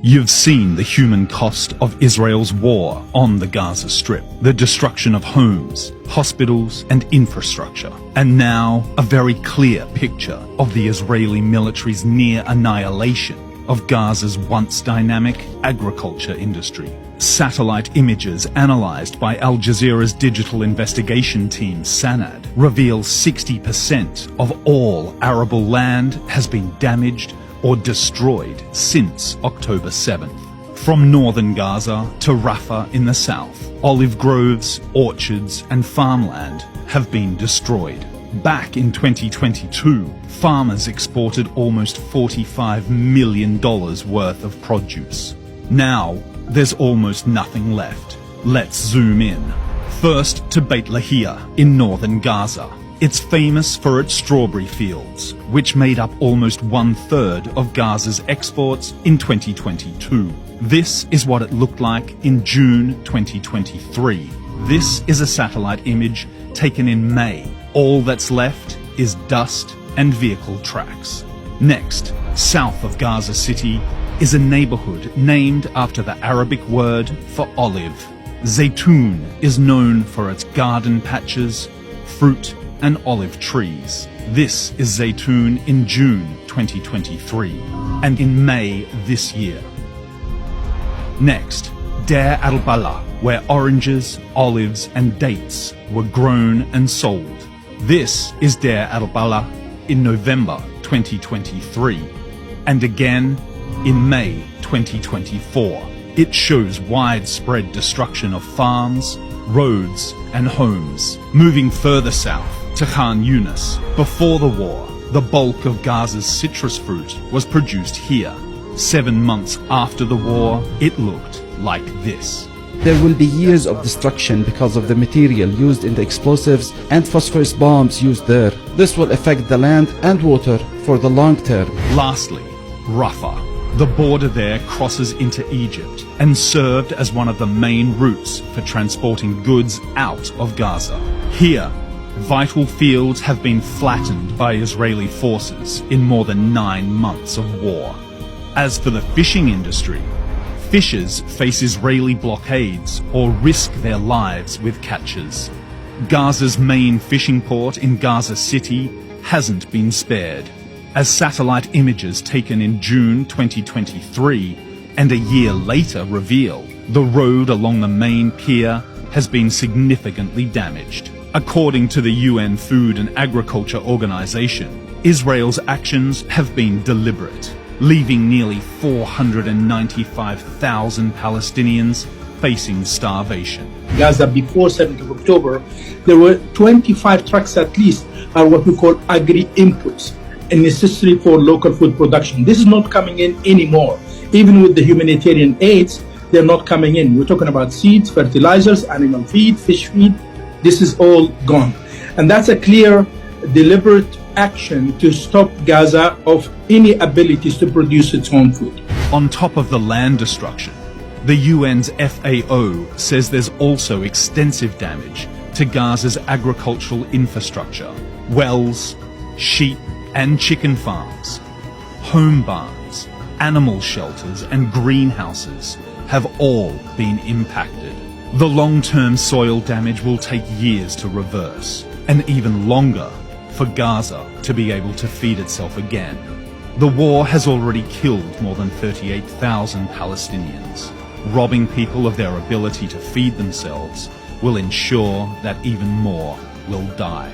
You've seen the human cost of Israel's war on the Gaza Strip, the destruction of homes, hospitals and infrastructure, and now a very clear picture of the Israeli military's near annihilation of Gaza's once dynamic agriculture industry. Satellite images analysed by Al Jazeera's digital investigation team Sanad reveal 60% of all arable land has been damaged or destroyed since October 7th. From northern Gaza to Rafah in the south, olive groves, orchards and farmland have been destroyed. Back in 2022, farmers exported almost $45 million worth of produce. Now, there's almost nothing left. Let's zoom in. First to Beit Lahia in northern Gaza. It's famous for its strawberry fields, which made up almost 1/3 of Gaza's exports in 2022. This is what it looked like in June 2023. This is a satellite image taken in May. All that's left is dust and vehicle tracks. Next, south of Gaza City, is a neighborhood named after the Arabic word for olive. Zaytun is known for its garden patches, fruit and olive trees. This is Zaytun in June 2023 and in May this year. Next, Deir al-Balah, where oranges, olives and dates were grown and sold. This is Deir al-Balah in November 2023 and again in May 2024. It shows widespread destruction of farms, roads and homes. Moving further south to Khan Yunis. Before the war, the bulk of Gaza's citrus fruit was produced here. 7 months after the war, it looked like this. There will be years of destruction because of the material used in the explosives and phosphorus bombs used there. This will affect the land and water for the long term. Lastly, Rafah. The border there crosses into Egypt and served as one of the main routes for transporting goods out of Gaza. Here, vital fields have been flattened by Israeli forces in more than 9 months of war. As for the fishing industry, fishers face Israeli blockades or risk their lives with catches. Gaza's main fishing port in Gaza City hasn't been spared, as satellite images taken in June 2023 and a year later reveal the road along the main pier has been significantly damaged. According to the UN Food and Agriculture Organization, Israel's actions have been deliberate, leaving nearly 495,000 Palestinians facing starvation. Gaza before 7th of October, there were 25 trucks at least are what we call agri-inputs, and necessary for local food production. This is not coming in anymore. Even with the humanitarian aids, they're not coming in. We're talking about seeds, fertilizers, animal feed, fish feed. This is all gone. And that's a clear, deliberate action to stop Gaza of any abilities to produce its own food. On top of the land destruction, the UN's FAO says there's also extensive damage to Gaza's agricultural infrastructure, wells, sheep and chicken farms, home barns, animal shelters and greenhouses have all been impacted. The long-term soil damage will take years to reverse, and even longer for Gaza to be able to feed itself again. The war has already killed more than 38,000 Palestinians. Robbing people of their ability to feed themselves will ensure that even more will die.